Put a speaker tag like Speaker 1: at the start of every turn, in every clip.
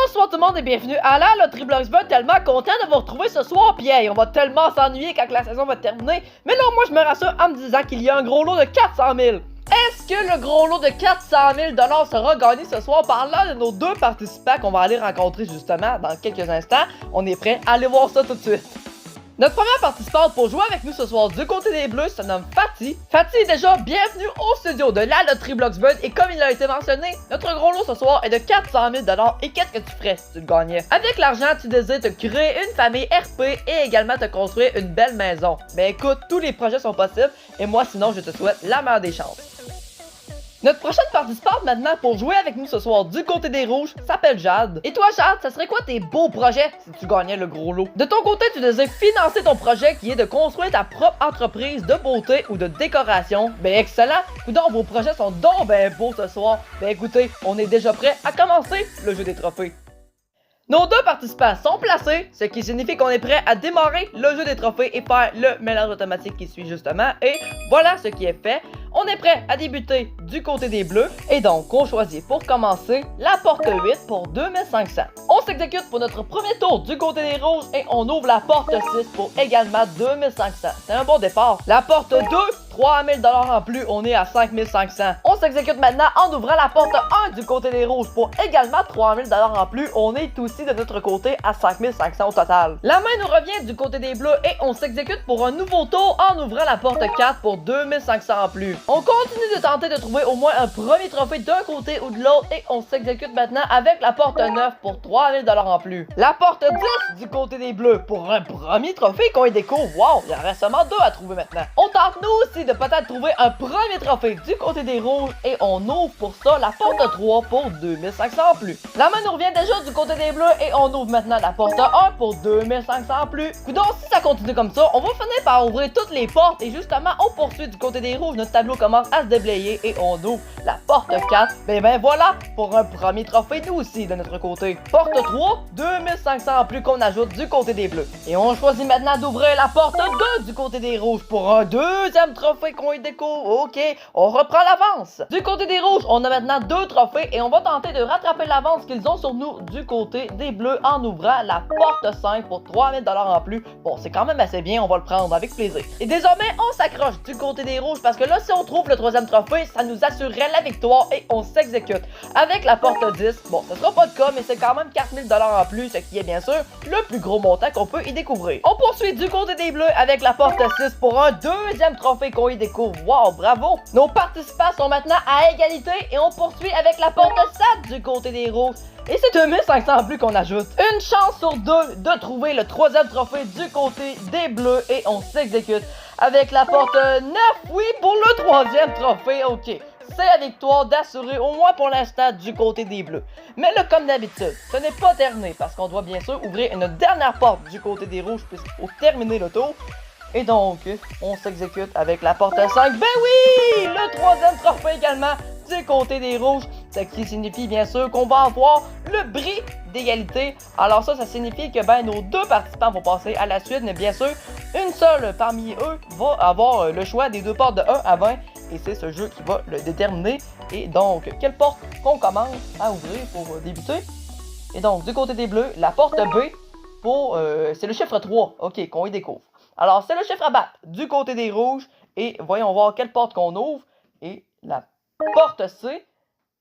Speaker 1: Bonsoir tout le monde et bienvenue à la Loterie Bloxburg, tellement content de vous retrouver ce soir, puis hey, on va tellement s'ennuyer quand la saison va terminer, mais non, moi je me rassure en me disant qu'il y a un gros lot de 400 000. Est-ce que le gros lot de 400 000 sera gagné ce soir par l'un de nos deux participants qu'on va aller rencontrer justement dans quelques instants? On est prêt à aller voir ça tout de suite. Notre première participante pour jouer avec nous ce soir du côté des Bleus se nomme Fatih. Fatih est déjà bienvenue au studio de la Loterie Bloxburg et comme il a été mentionné, notre gros lot ce soir est de 400 000 et qu'est-ce que tu ferais si tu le gagnais? Avec l'argent, tu désires te créer une famille RP et également te construire une belle maison. Ben écoute, tous les projets sont possibles et moi sinon je te souhaite la meilleure des chances. Notre prochaine participante maintenant pour jouer avec nous ce soir du côté des rouges s'appelle Jade. Et toi Jade, ça serait quoi tes beaux projets si tu gagnais le gros lot? De ton côté, tu désires financer ton projet qui est de construire ta propre entreprise de beauté ou de décoration. Ben excellent! Coudonc, vos projets sont donc ben beaux ce soir. Ben écoutez, on est déjà prêt à commencer le jeu des trophées. Nos deux participants sont placés, ce qui signifie qu'on est prêt à démarrer le jeu des trophées et faire le mélange automatique qui suit justement. Et voilà ce qui est fait. On est prêt à débuter du côté des Bleus. Et donc, on choisit pour commencer la porte 8 pour 2500. On s'exécute pour notre premier tour du côté des Rouges et on ouvre la porte 6 pour également 2500. C'est un bon départ. La porte 2, 3000 $ en plus, on est à 5500. On s'exécute maintenant en ouvrant la porte 1 du côté des Rouges pour également 3000 $ en plus. On est aussi de notre côté à 5500 au total. La main nous revient du côté des Bleus et on s'exécute pour un nouveau tour en ouvrant la porte 4 pour 2500 en plus. On continue de tenter de trouver au moins un premier trophée d'un côté ou de l'autre et on s'exécute maintenant avec la porte 9 pour 3000 $ en plus. La porte 10 du côté des Bleus pour un premier trophée qu'on y découvre. Wow, il y en reste seulement deux à trouver maintenant. On tente nous aussi de peut-être trouver un premier trophée du côté des Rouges et on ouvre pour ça la porte 3 pour 2500 en plus. La main nous revient déjà du côté des Bleus et on ouvre maintenant la porte 1 pour 2500 en plus. Coudonc, si ça continue comme ça, on va finir par ouvrir toutes les portes et justement on poursuit du côté des Rouges. Notre tableau commence à se déblayer et on ouvre la porte 4. Ben voilà, pour un premier trophée nous aussi de notre côté. Porte 3, 2500 en plus qu'on ajoute du côté des Bleus. Et on choisit maintenant d'ouvrir la porte 2 du côté des Rouges pour un deuxième trophée qu'on y découvre. Ok, on reprend l'avance. Du côté des Rouges, on a maintenant deux trophées et on va tenter de rattraper l'avance qu'ils ont sur nous du côté des Bleus en ouvrant la porte 5 pour 3000 $ en plus. Bon, c'est quand même assez bien, on va le prendre avec plaisir. Et désormais, on s'accroche du côté des Rouges parce que là, si on trouve le troisième trophée, ça nous assurerait la victoire et on s'exécute avec la porte 10. Bon, ce sera pas le cas, mais c'est quand même 4000 $ en plus, ce qui est bien sûr le plus gros montant qu'on peut y découvrir. On poursuit du côté des Bleus avec la porte 6 pour un deuxième trophée qu'on y découvre. Wow, bravo! Nos participants sont maintenant à égalité et on poursuit avec la porte 7 du côté des Rouges. Et c'est 2500 en plus qu'on ajoute. Une chance sur deux de trouver le troisième trophée du côté des Bleus et on s'exécute avec la porte 9, oui, pour le troisième trophée, ok. C'est la victoire d'assurer au moins pour l'instant du côté des Bleus. Mais là, comme d'habitude, ce n'est pas terminé parce qu'on doit bien sûr ouvrir une dernière porte du côté des Rouges puisqu'il faut terminer le tour. Et donc, on s'exécute avec la porte 5. Ben oui! Le troisième trophée également du côté des Rouges. Ce qui signifie bien sûr qu'on va avoir le bris d'égalité. Alors ça signifie que ben nos deux participants vont passer à la suite. Mais bien sûr, une seule parmi eux va avoir le choix des deux portes de 1 à 20. Et c'est ce jeu qui va le déterminer. Et donc, quelle porte qu'on commence à ouvrir pour débuter? Et donc, du côté des Bleus, la porte B pour... c'est le chiffre 3, ok, qu'on y découvre. Alors, c'est le chiffre à battre du côté des Rouges. Et voyons voir quelle porte qu'on ouvre. Et la porte C.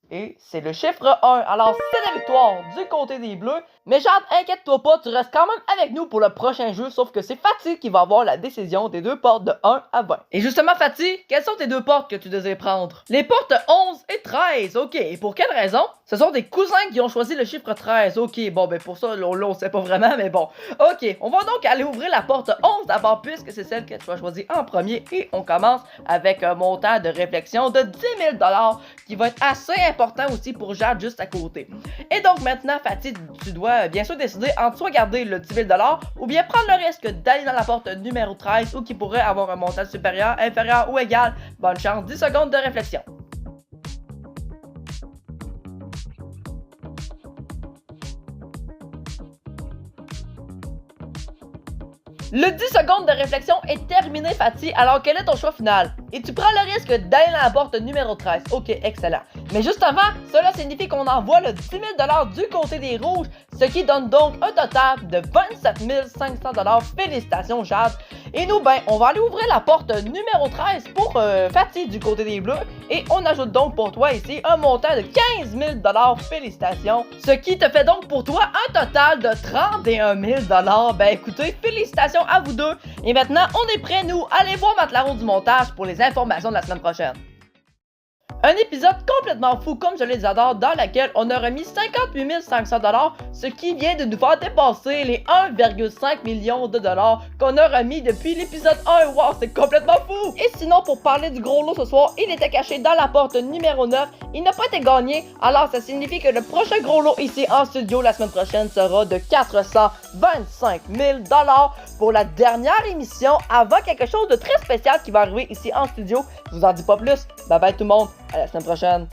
Speaker 1: Et c'est le chiffre 1. Alors, c'est la victoire du côté des Bleus. Mais Jade, inquiète-toi pas, tu restes quand même avec nous pour le prochain jeu. Sauf que c'est Fatih qui va avoir la décision des deux portes de 1 à 20. Et justement, Fatih, quelles sont tes deux portes que tu désires prendre? Les portes 11 et 13. Ok, et pour quelle raison? Ce sont des cousins qui ont choisi le chiffre 13. Ok, bon, ben pour ça, là, on sait pas vraiment, mais bon. Ok, on va donc aller ouvrir la porte 11 d'abord, puisque c'est celle que tu as choisie en premier. Et on commence avec un montant de réflexion de 10 000 $ qui va être assez important aussi pour Jade juste à côté. Et donc maintenant, Fatih, tu dois bien sûr décider entre soit garder le 10 000 $ ou bien prendre le risque d'aller dans la porte numéro 13 ou qui pourrait avoir un montant supérieur, inférieur ou égal. Bonne chance, 10 secondes de réflexion. Le 10 secondes de réflexion est terminé, Fatih. Alors, quel est ton choix final? Et tu prends le risque d'aller dans la porte numéro 13. Ok, excellent. Mais juste avant, cela signifie qu'on envoie le 10 000 $ du côté des rouges, ce qui donne donc un total de 27 500 $. Félicitations Jade. Et nous, on va aller ouvrir la porte numéro 13 pour Fatih du côté des bleus. Et on ajoute donc pour toi ici un montant de 15 000 $. Félicitations. Ce qui te fait donc pour toi un total de 31 000 $. Ben écoutez, félicitations à vous deux. Et maintenant, on est prêts, nous, à aller voir Matlaro du montage pour les informations de la semaine prochaine. Un épisode complètement fou comme je les adore, dans lequel on a remis 58 500 $, ce qui vient de nous faire dépasser les 1,5 million de dollars qu'on a remis depuis l'épisode 1. Wow, c'est complètement fou! Et sinon, pour parler du gros lot ce soir, il était caché dans la porte numéro 9. Il n'a pas été gagné, alors ça signifie que le prochain gros lot ici en studio la semaine prochaine sera de 425 000 $ pour la dernière émission, avant quelque chose de très spécial qui va arriver ici en studio. Je vous en dis pas plus. Bye bye tout le monde. À la semaine prochaine.